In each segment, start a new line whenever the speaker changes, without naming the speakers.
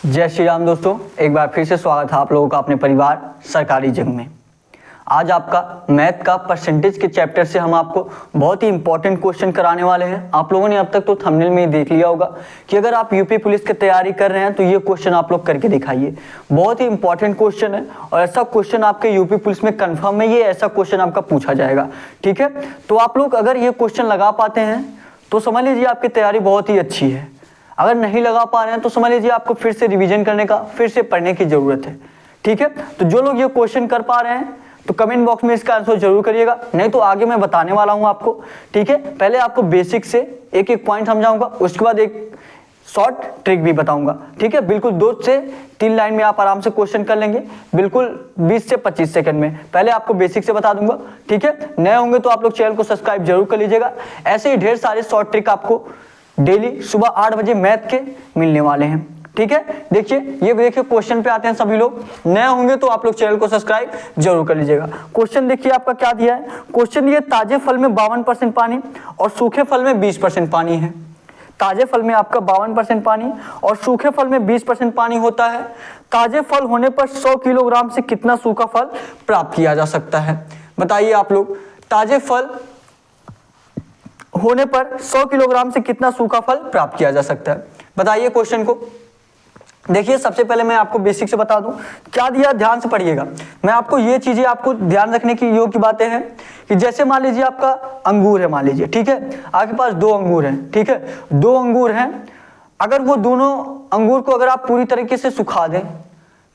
जय श्री राम दोस्तों, एक बार फिर से स्वागत है आप लोगों का अपने परिवार सरकारी जंग में। आज आपका मैथ का परसेंटेज के चैप्टर से हम आपको बहुत ही इंपॉर्टेंट क्वेश्चन कराने वाले हैं। आप लोगों ने अब तक तो थंबनेल में ही देख लिया होगा कि अगर आप यूपी पुलिस की तैयारी कर रहे हैं तो ये क्वेश्चन आप लोग करके दिखाइए। बहुत ही इंपॉर्टेंट क्वेश्चन है और ऐसा क्वेश्चन आपके यूपी पुलिस में कन्फर्म है, ये ऐसा क्वेश्चन आपका पूछा जाएगा। ठीक है, तो आप लोग अगर ये क्वेश्चन लगा पाते हैं तो समझ लीजिए आपकी तैयारी बहुत ही अच्छी है। अगर नहीं लगा पा रहे हैं तो समझ लीजिए आपको फिर से रिवीजन करने का, फिर से पढ़ने की जरूरत है। ठीक है, तो जो लोग ये क्वेश्चन कर पा रहे हैं तो कमेंट बॉक्स में इसका आंसर जरूर करिएगा, नहीं तो आगे मैं बताने वाला हूं आपको। ठीक है, पहले आपको बेसिक से एक एक पॉइंट समझाऊंगा, उसके बाद एक शॉर्ट ट्रिक भी बताऊंगा। ठीक है, बिल्कुल 2 से 3 लाइन में आप आराम से क्वेश्चन कर लेंगे, बिल्कुल 20 से 25 सेकंड में। पहले आपको बेसिक से बता दूंगा। ठीक है, नए होंगे तो आप लोग चैनल को सब्सक्राइब जरूर कर लीजिएगा। ऐसे ही ढेर सारे शॉर्ट ट्रिक आपको डेली सुबह 8 बजे मैथ के मिलने वाले हैं। ठीक है, देखिए ये देखिए क्वेश्चन पे आते हैं। सभी लोग नए होंगे तो आप लोग चैनल को सब्सक्राइब जरूर कर लीजिएगा। क्वेश्चन देखिए आपका क्या दिया है। क्वेश्चन ये ताजे फल में 52% पानी और सूखे फल में 20% पानी है। ताजे फल में आपका 52% पानी और सूखे फल में 20% पानी होता है। ताजे फल होने पर 100 किलोग्राम से कितना सूखा फल प्राप्त किया जा सकता है? बताइए आप लोग, ताजे फल होने पर 100 किलोग्राम से कितना सूखा फल प्राप्त किया जा सकता है? बताइए क्वेश्चन को। देखिए सबसे पहले मैं आपको बेसिक से बता दूं क्या दिया, ध्यान से पढ़िएगा। मैं आपको ये चीजें आपको ध्यान रखने की योग्य बातें हैं कि जैसे मान लीजिए आपका अंगूर है, मान लीजिए, ठीक है, आपके पास 2 अंगूर हैं। ठीक है, 2 अंगूर हैं, अगर वो दोनों अंगूर को अगर आप पूरी तरीके से सुखा दें,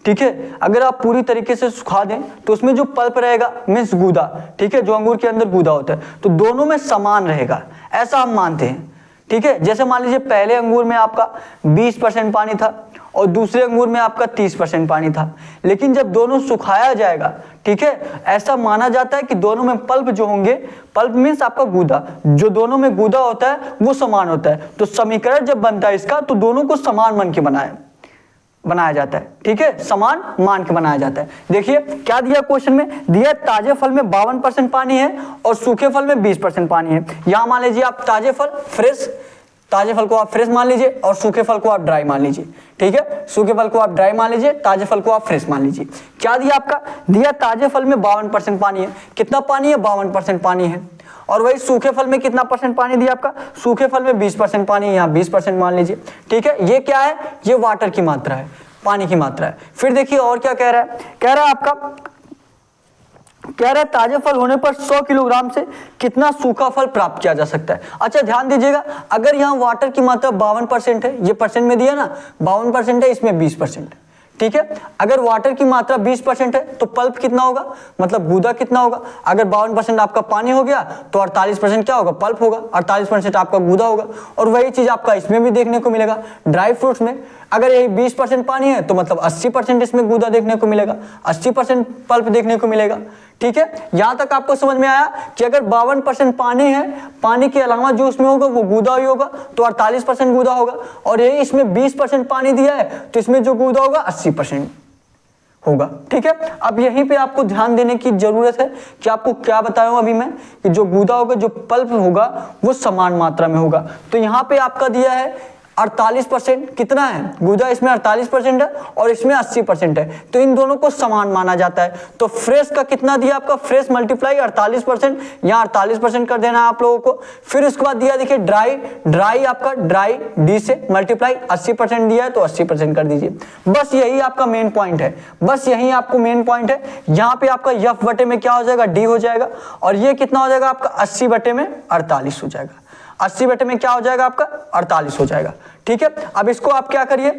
ठीक है, अगर आप पूरी तरीके से सुखा दें तो उसमें जो पल्प रहेगा मीन्स गूदा, ठीक है, जो अंगूर के अंदर गूदा होता है, तो दोनों में समान रहेगा, ऐसा हम मानते हैं। ठीक है, जैसे मान लीजिए पहले अंगूर में आपका 20% पानी था और दूसरे अंगूर में आपका 30% पानी था, लेकिन जब दोनों सुखाया जाएगा, ठीक है, ऐसा माना जाता है कि दोनों में पल्प जो होंगे, पल्प मीन्स आपका गूदा, जो दोनों में गूदा होता है वो समान होता है। तो समीकरण जब बनता है इसका तो दोनों को समान मान के बनाया जाता है। ठीक है, समान मान के बनाया जाता है। देखिए क्या दिया क्वेश्चन में, दिया ताजे फल में 52% पानी है और सूखे फल में 20% पानी है। यहां मान लीजिए आप ताजे फल फ्रेश, ताजे फल को आप फ्रेश मान लीजिए और सूखे फल को आप ड्राई मान लीजिए। ठीक है, सूखे फल को आप ड्राई मान लीजिए, ताजे फल को आप फ्रेश मान लीजिए। क्या दिया आपका, दिया ताजे फल में 52% पानी है। कितना पानी है? 52% पानी है। और वही सूखे फल में कितना परसेंट पानी दिया आपका? सूखे फल में 20% पानी, यहाँ 20% मान लीजिए। ठीक है, ये क्या है? ये वाटर की मात्रा है, पानी की मात्रा है। फिर देखिए और क्या कह रहा है, कह रहा है आपका, कह रहा है ताजे फल होने पर 100 किलोग्राम से कितना सूखा फल प्राप्त किया जा सकता है। अच्छा ध्यान दीजिएगा, अगर यहाँ वाटर की मात्रा 52% है, ये परसेंट में दिया ना, 52% है, इसमें 20% है। ठीक है, अगर वाटर की मात्रा 20% है तो पल्प कितना होगा, मतलब गूदा कितना होगा? अगर 52% आपका पानी हो गया तो 48% क्या होगा? पल्प होगा, 48% आपका गूदा होगा। और वही चीज आपका इसमें भी देखने को मिलेगा। ड्राई फ्रूट्स में अगर यही 20% पानी है तो मतलब 80% इसमें गूदा देखने को मिलेगा, 80% पल्प देखने को मिलेगा। ठीक है, यहां तक आपको समझ में आया कि अगर 52% पानी है, पानी के अलावा जो उसमें होगा वो गूदा ही होगा, तो 48% गूदा होगा। और यही इसमें 20% पानी दिया है तो इसमें जो गूदा होगा 80% होगा। ठीक है, अब यहीं पे आपको ध्यान देने की जरूरत है कि आपको क्या बताया अभी मैं, कि जो गूदा होगा, जो पल्प होगा वो समान मात्रा में होगा। तो यहाँ पे आपका दिया है 48%, कितना है? गूदा इसमें 48% है और इसमें 80% है, तो इन दोनों को समान माना जाता है। तो फ्रेश का कितना दिया आपका? फ्रेश मल्टीप्लाई 48%, यहाँ 48% कर देना है आप लोगों को। फिर उसके बाद दिया देखिए ड्राई, ड्राई आपका ड्राई डी से मल्टीप्लाई 80% दिया है तो 80% कर दीजिए। बस यही आपका मेन पॉइंट है, बस यही आपको मेन पॉइंट है। यहाँ पे आपका एफ बटे में क्या हो जाएगा? डी हो जाएगा। और ये कितना हो जाएगा आपका? 80 बटे में 48 हो जाएगा। 80 बटे में क्या हो जाएगा आपका? 48 हो जाएगा। ठीक है, अब इसको आप क्या करिए,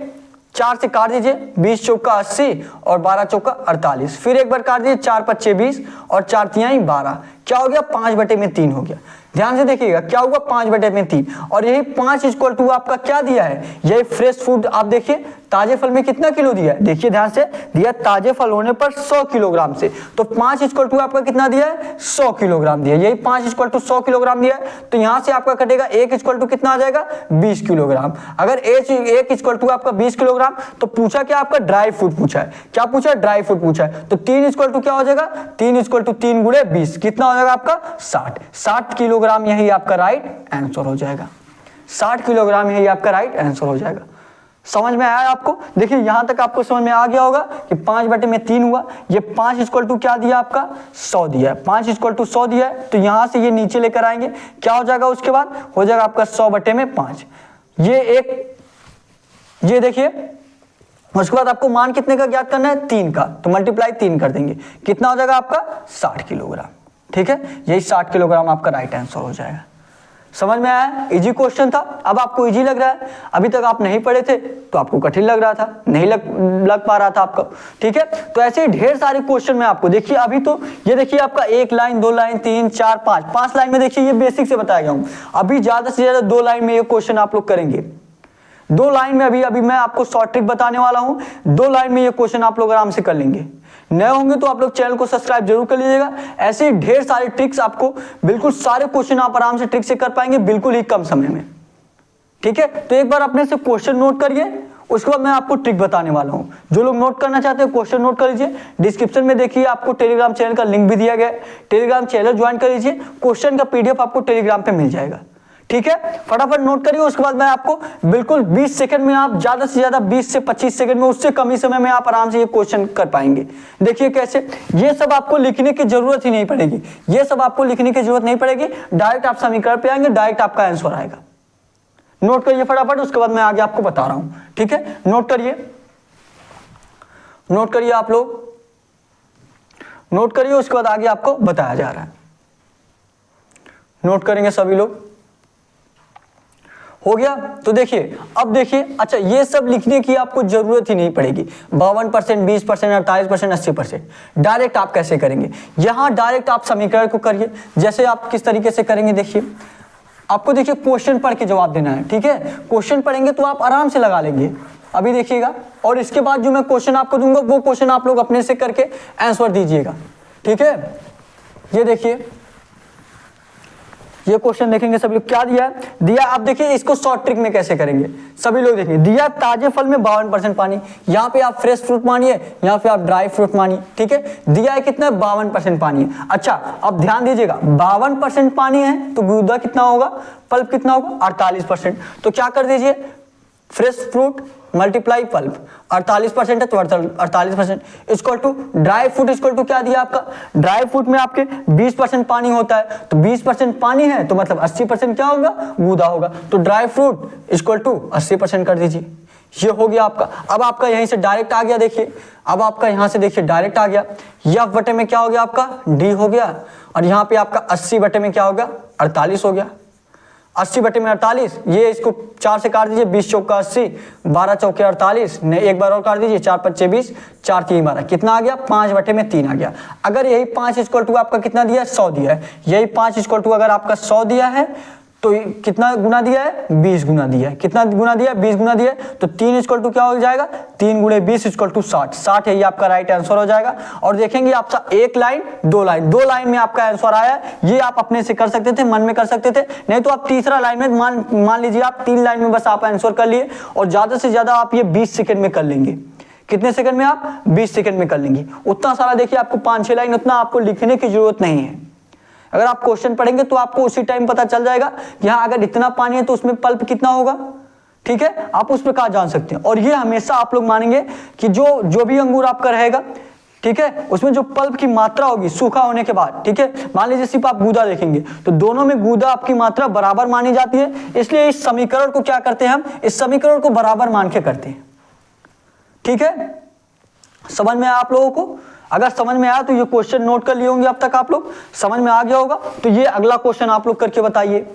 4 से काट दीजिए, 20 चौका 80 और 12 चौका 48। फिर एक बार काट दीजिए, 4 पच्चे 20 और 4 तिहाई 12, क्या हो गया? 5 बटे में 3 हो गया। ध्यान से देखिएगा क्या हुआ, 5 बटे में 3। और यही 5 इक्वल टू आपका क्या दिया है? यही फ्रेश फूड आप देखिए, ताजे फल में कितना किलो दिया है? देखिए ध्यान से, दिया ताजे फल होने पर 100 किलोग्राम से, तो 5 इक्वल टू आपका कितना दिया है? 100 किलोग्राम दिया है। यही 5 इक्वल टू 100 किलोग्राम दिया है, तो यहां से आपका कटेगा 1 इक्वल टू कितना आ जाएगा? 20 किलोग्राम। अगर 1 इक्वल टू आपका 20 किलोग्राम, तो पूछा क्या आपका? ड्राई फ्रूट पूछा है। क्या पूछा? ड्राई फ्रूट पूछा है। तो 3 इक्वल टू क्या हो जाएगा? 3 इक्वल टू 3 गुणे 20, कितना हो जाएगा आपका? 60 किलोग्राम। यही आपका राइट आंसर हो जाएगा। 60 किलोग्राम यही आपका राइट आंसर हो जाएगा। समझ में आया आपको? देखिए यहां तक आपको समझ में आ गया होगा कि 5/3 हुआ। ये 5 इक्वल टू क्या दिया आपका 100 दिया है, 5 इक्वल टू 100 दिया है। तो यहां से ये नीचे लेकर आएंगे, क्या हो जाएगा उसके बाद हो जाएगा आपका 100/5। ये देखिए उसके बाद आपको मान कितने का ज्ञात करना है 3 का, तो मल्टीप्लाई 3 कर देंगे, कितना हो जाएगा आपका 60 किलोग्राम। ठीक है, यही 60 किलोग्राम आपका राइट आंसर हो जाएगा। समझ में आया? इजी क्वेश्चन था। अब आपको इजी लग रहा है, अभी तक आप नहीं पढ़े थे तो आपको कठिन लग रहा था, नहीं लग पा रहा था आपको। ठीक है, तो ऐसे ही ढेर सारे क्वेश्चन में आपको देखिए, अभी तो ये देखिए आपका 1 लाइन 2 लाइन 3 4 5 लाइन में देखिए ये बेसिक से बताया गया हूं। अभी ज्यादा से ज्यादा 2 लाइन में ये क्वेश्चन आप लोग करेंगे। 2 लाइन में अभी मैं आपको शॉर्ट ट्रिक बताने वाला हूं, 2 लाइन में ये क्वेश्चन आप लोग आराम से कर लेंगे। नए होंगे तो आप लोग चैनल को सब्सक्राइब जरूर कर लीजिएगा। ऐसे ही ढेर सारे ट्रिक्स आपको, बिल्कुल सारे क्वेश्चन आप आराम से ट्रिक से कर पाएंगे बिल्कुल ही कम समय में। ठीक है, तो एक बार अपने से क्वेश्चन नोट करिए, उसके बाद मैं आपको ट्रिक बताने वाला हूं। जो लोग नोट करना चाहते हैं क्वेश्चन नोट कर लीजिए। डिस्क्रिप्शन में देखिए आपको टेलीग्राम चैनल का लिंक भी दिया गया है, टेलीग्राम चैनल ज्वाइन कर लीजिए, क्वेश्चन का PDF आपको टेलीग्राम पे मिल जाएगा। ठीक है, फटाफट नोट करिए। उसके बाद मैं आपको बिल्कुल 20 सेकंड में, आप ज्यादा से ज्यादा 20 से 25 सेकंड में, उससे कम ही समय में आप आराम से ये क्वेश्चन कर पाएंगे। देखिए कैसे, ये सब आपको लिखने की जरूरत ही नहीं पड़ेगी, ये सब आपको लिखने की जरूरत नहीं पड़ेगी, डायरेक्ट आप समीकरण पे आएंगे, डायरेक्ट आपका आंसर आएगा। नोट करिए फटाफट, उसके बाद मैं आगे आपको बता रहा हूं। ठीक है, नोट करिए, नोट करिए आप लोग, नोट करिए, उसके बाद आगे आपको बताया जा रहा है। नोट करेंगे सभी लोग, हो गया? तो देखिए, अब देखिए, अच्छा ये सब लिखने की आपको जरूरत ही नहीं पड़ेगी। 52%, 20%, 48%, 80%, डायरेक्ट आप कैसे करेंगे? यहां डायरेक्ट आप समीकरण को करिए। जैसे आप किस तरीके से करेंगे, देखिए आपको देखिए क्वेश्चन पढ़ के जवाब देना है। ठीक है, क्वेश्चन पढ़ेंगे तो आप आराम से लगा लेंगे। अभी देखिएगा, और इसके बाद जो मैं क्वेश्चन आपको दूंगा वो क्वेश्चन आप लोग अपने से करके आंसर दीजिएगा। ठीक है, ये देखिए, ये क्वेश्चन देखेंगे सभी लोग, क्या दिया है, दिया आप देखिए इसको शॉर्ट ट्रिक में कैसे करेंगे सभी लोग देखेंगे। दिया ताजे फल में 52% पानी, यहाँ पे आप फ्रेश फ्रूट मानिए, यहाँ पे आप ड्राई फ्रूट मानिए। ठीक है, दिया है कितना 52% पानी है। अच्छा अब ध्यान दीजिएगा, 52% पानी है तो गूदा कितना होगा, पल्प कितना होगा 48%। तो क्या कर दीजिए, फ्रेश फ्रूट मल्टीप्लाई पल्प, 48% है तो 48% equal to dry fruit equal to क्या दिया आपका, ड्राई फ्रूट में आपके 20% पानी होता है, तो 20% पानी है तो मतलब 80% क्या होगा, गूदा होगा। तो ड्राई फ्रूट इक्वल टू 80% कर दीजिए, ये हो गया आपका। अब आपका यहीं से डायरेक्ट आ गया, देखिए अब आपका यहां से देखिए डायरेक्ट आ गया, यह बटे में क्या हो गया आपका डी हो गया, और यहाँ पे आपका 80 बटे में क्या होगा 48 हो गया। 80 बटे में 48, ये इसको 4 से काट दीजिए, 20 चौका 80, 12 चौके 48, ने एक बार और काट दीजिए, 4 पच्चे 20, 4 3 12, कितना आ गया 5 बटे में 3 आ गया। अगर यही 5 इक्वल टू आपका कितना दिया है 100 दिया है, यही 5 इक्वल टू अगर आपका 100 दिया है तो कितना गुना दिया है 20 गुना दिया है, कितना गुना दिया है 20 गुना दिया है, तो 3 इक्वल टू क्या हो जाएगा 3 गुणे 20 इक्वल टू 60, 60 है ये आपका राइट आंसर हो जाएगा। और देखेंगे आपका 1 लाइन 2 लाइन, 2 लाइन में आपका आंसर आया, ये आप अपने से कर सकते थे, मन में कर सकते थे, नहीं तो आप तीसरा लाइन में मान लीजिए आप 3 लाइन में बस आप आंसर कर लिए, और ज्यादा से ज्यादा आप ये 20 सेकंड में कर लेंगे। कितने सेकंड में आप 20 सेकंड में कर लेंगे। उतना सारा देखिए आपको 5-6 लाइन, उतना आपको लिखने की जरूरत नहीं है। अगर आप क्वेश्चन पढ़ेंगे तो आपको उसी टाइम पता चल जाएगा, यहाँ अगर इतना पानी है तो उसमें पल्प कितना होगा। ठीक है, आप उस प्रकार जान सकते हैं। और ये हमेशा आप लोग मानेंगे कि जो भी अंगूर आपका रहेगा, ठीक है, उसमें जो पल्प की मात्रा होगी सूखा होने के बाद, ठीक है, मान लीजिए सिर्फ आप गूदा देखेंगे तो दोनों में गूदा आपकी मात्रा बराबर मानी जाती है, इसलिए इस समीकरण को क्या करते हैं हम, इस समीकरण को बराबर मान के करते हैं। ठीक है, समझ में आया आप लोगों को? अगर समझ में आया तो ये क्वेश्चन नोट कर लिए होंगे अब तक आप लोग, समझ में आ गया होगा। तो ये अगला क्वेश्चन आप लोग करके बताइए,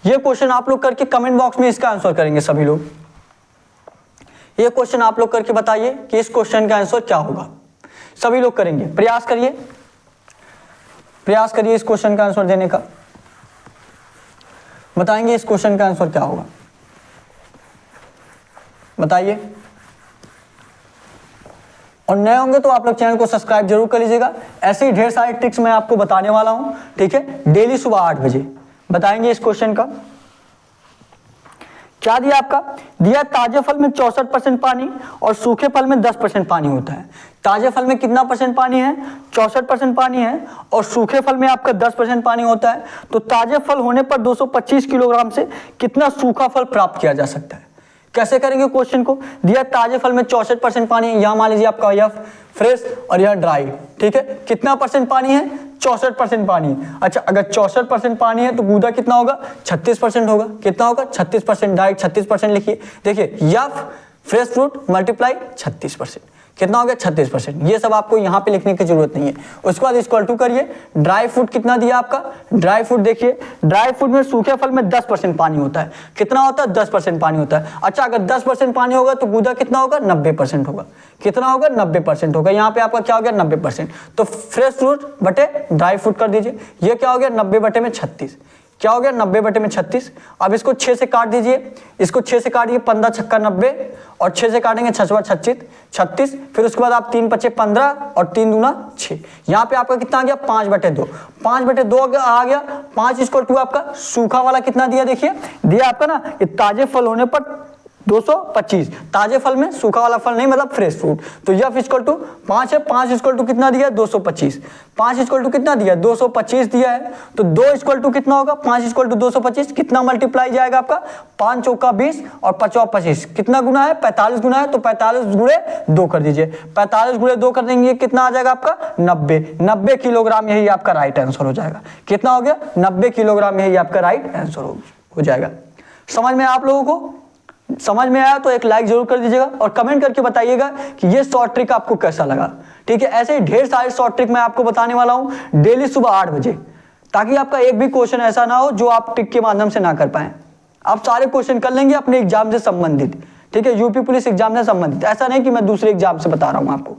ये क्वेश्चन आप लोग करके कमेंट बॉक्स में इसका आंसर करेंगे सभी लोग। ये क्वेश्चन आप लोग करके बताइए कि इस क्वेश्चन का आंसर क्या होगा, सभी लोग करेंगे, प्रयास करिए, प्रयास करिए इस क्वेश्चन का आंसर देने का, बताएंगे इस क्वेश्चन का आंसर क्या होगा, बताइए। और नए होंगे तो आप लोग चैनल को सब्सक्राइब जरूर कर लीजिएगा, ऐसे ही ढेर सारे ट्रिक्स मैं आपको बताने वाला हूं। ठीक है, डेली सुबह 8 बजे बताएंगे इस क्वेश्चन का। क्या दिया आपका, दिया ताजे फल में 64% पानी और सूखे फल में 10% पानी होता है। ताजे फल में कितना परसेंट पानी है, 64% पानी है, और सूखे फल में आपका 10% पानी होता है। तो ताजे फल होने पर 225 किलोग्राम से कितना सूखा फल प्राप्त किया जा सकता है, कैसे करेंगे क्वेश्चन को? दिया ताजे फल में 64% पानी है, यहाँ मान लीजिए आपका यह फ्रेश और यह ड्राई, ठीक है। कितना परसेंट पानी है? 64% पानी। अच्छा, अगर 64% पानी है तो गूदा कितना होगा? 36% होगा। कितना होगा? 36%। डायरेक्ट 36% लिखिए। देखिए यह फ्रेश फ्रूट मल्टीप्लाई 36%, कितना हो गया? 36%। ये सब आपको यहाँ पे लिखने की जरूरत नहीं है। उसके बाद इक्वल टू करिए, ड्राई फ्रूट कितना दिया आपका? ड्राई फ्रूट देखिए, ड्राई फ्रूट में, सूखे फल में 10% पानी होता है। कितना होता है? 10% पानी होता है। अच्छा, अगर 10% पानी होगा तो गूदा कितना होगा? 90% होगा। कितना होगा? 90% होगा। यहाँ पे आपका क्या हो गया? 90%। तो फ्रेश फ्रूट बटे ड्राई फ्रूट कर दीजिए। ये क्या हो गया? 90/36। क्या हो गया? 90/36। अब इसको 6 से काट दीजिए, इसको 6 से काटिए, 15 छक्का 90 और 6 से काटेंगे 6 36। फिर उसके बाद आप 3 पचे 15 और 3 दूना 6। यहाँ पे आपका कितना आ गया? 5/2। 5/2 आ गया। 5 इक्वल टू आपका सूखा वाला कितना दिया? देखिए दिया आपका ना, ये ताजे फल होने पर 225। ताजे फल में सूखा वाला फल नहीं, मतलब फ्रेश फ्रूट। तो यह इक्वल टू 5 है। 5 इक्वल टू कितना दिया? 225। 5 इक्वल टू कितना दिया? 225 दिया है। तो 2 इक्वल टू कितना होगा? 5 इक्वल टू 225। कितना मल्टीप्लाई जाएगा आपका? 5 चौका 20 और 5 25। कितना गुना है? 45 गुना है। तो 45 गुणे 2 कर दीजिए। 45 गुणे 2 कर देंगे, कितना आ जाएगा आपका? 90 किलोग्राम। यही आपका राइट आंसर हो जाएगा। कितना हो गया? 90 किलोग्राम। यही आपका राइट आंसर हो जाएगा। समझ में आप लोगों को? समझ में आया तो एक लाइक जरूर कर दीजिएगा और कमेंट करके बताइएगा कि ये शॉर्ट ट्रिक आपको कैसा लगा। ठीक है, ऐसे ही ढेर सारे शॉर्ट ट्रिक मैं आपको बताने वाला हूं डेली सुबह 8 बजे, ताकि आपका एक भी क्वेश्चन ऐसा ना हो जो आप ट्रिक के माध्यम से ना कर पाए। आप सारे क्वेश्चन कर लेंगे अपने एग्जाम से संबंधित। ठीक है, यूपी पुलिस एग्जाम से संबंधित, ऐसा नहीं कि मैं दूसरे एग्जाम से बता रहा हूं आपको।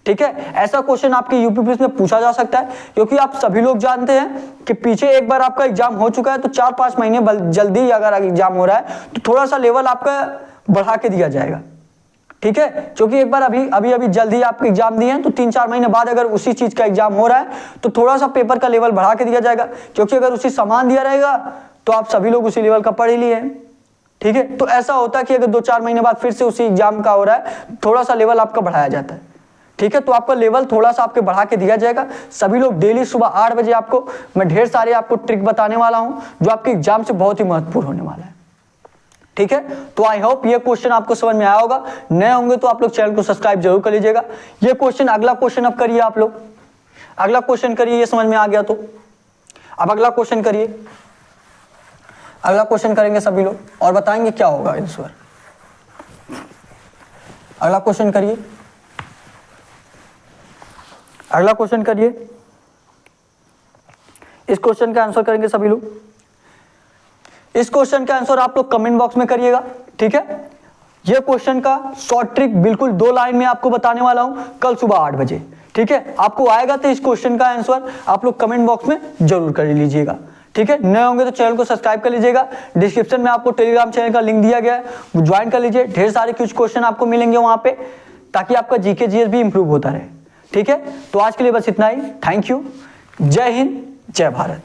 ठीक है, ऐसा क्वेश्चन आपके यूपी पुलिस में पूछा जा सकता है, क्योंकि आप सभी लोग जानते हैं कि पीछे एक बार आपका एग्जाम हो चुका है, तो 4-5 महीने जल्दी अगर एग्जाम हो रहा है तो थोड़ा सा लेवल आपका बढ़ा के दिया जाएगा। ठीक है, क्योंकि एक बार अभी जल्दी आपके एग्जाम दिए हैं, तो 3-4 महीने बाद अगर उसी चीज का एग्जाम हो रहा है तो थोड़ा सा पेपर का लेवल बढ़ा के दिया जाएगा, क्योंकि अगर उसी समान दिया रहेगा तो आप सभी लोग उसी लेवल का पढ़ ही लिए हैं। ठीक है, तो ऐसा होता है कि अगर 2-4 महीने बाद फिर से उसी एग्जाम का हो रहा है, थोड़ा सा लेवल आपका बढ़ाया जाता है। ठीक है, तो आपका लेवल थोड़ा सा आपके बढ़ा के दिया जाएगा। सभी लोग डेली सुबह 8 बजे आपको मैं ढेर सारे आपको ट्रिक बताने वाला हूं, जो आपके एग्जाम से बहुत ही महत्वपूर्ण होने वाला है। ठीक है, तो आई होप ये क्वेश्चन आपको समझ में आया होगा। नए होंगे तो आप लोग चैनल को सब्सक्राइब जरूर कर लीजिएगा। ये क्वेश्चन, अगला क्वेश्चन अब करिए आप लोग, अगला क्वेश्चन करिए। ये समझ में आ गया तो अब अगला क्वेश्चन करिए। अगला क्वेश्चन करेंगे सभी लोग और बताएंगे क्या होगा आंसर। अगला क्वेश्चन करिए, अगला क्वेश्चन करिए। इस क्वेश्चन का आंसर करेंगे सभी लोग। इस क्वेश्चन का आंसर आप लोग कमेंट बॉक्स में करिएगा। ठीक है, यह क्वेश्चन का शॉर्ट ट्रिक बिल्कुल 2 लाइन में आपको बताने वाला हूं कल सुबह 8 बजे। ठीक है, आपको आएगा तो इस क्वेश्चन का आंसर आप लोग कमेंट बॉक्स में जरूर कर लीजिएगा। ठीक है, नए होंगे तो चैनल को सब्सक्राइब कर लीजिएगा। डिस्क्रिप्शन में आपको टेलीग्राम चैनल का लिंक दिया गया है, वो ज्वाइन कर लीजिए। ढेर सारे कुछ क्वेश्चन आपको मिलेंगे वहां पे, ताकि आपका जीके जीएस भी इंप्रूव होता रहे। ठीक है, तो आज के लिए बस इतना ही। Thank you. जय हिंद, जय भारत।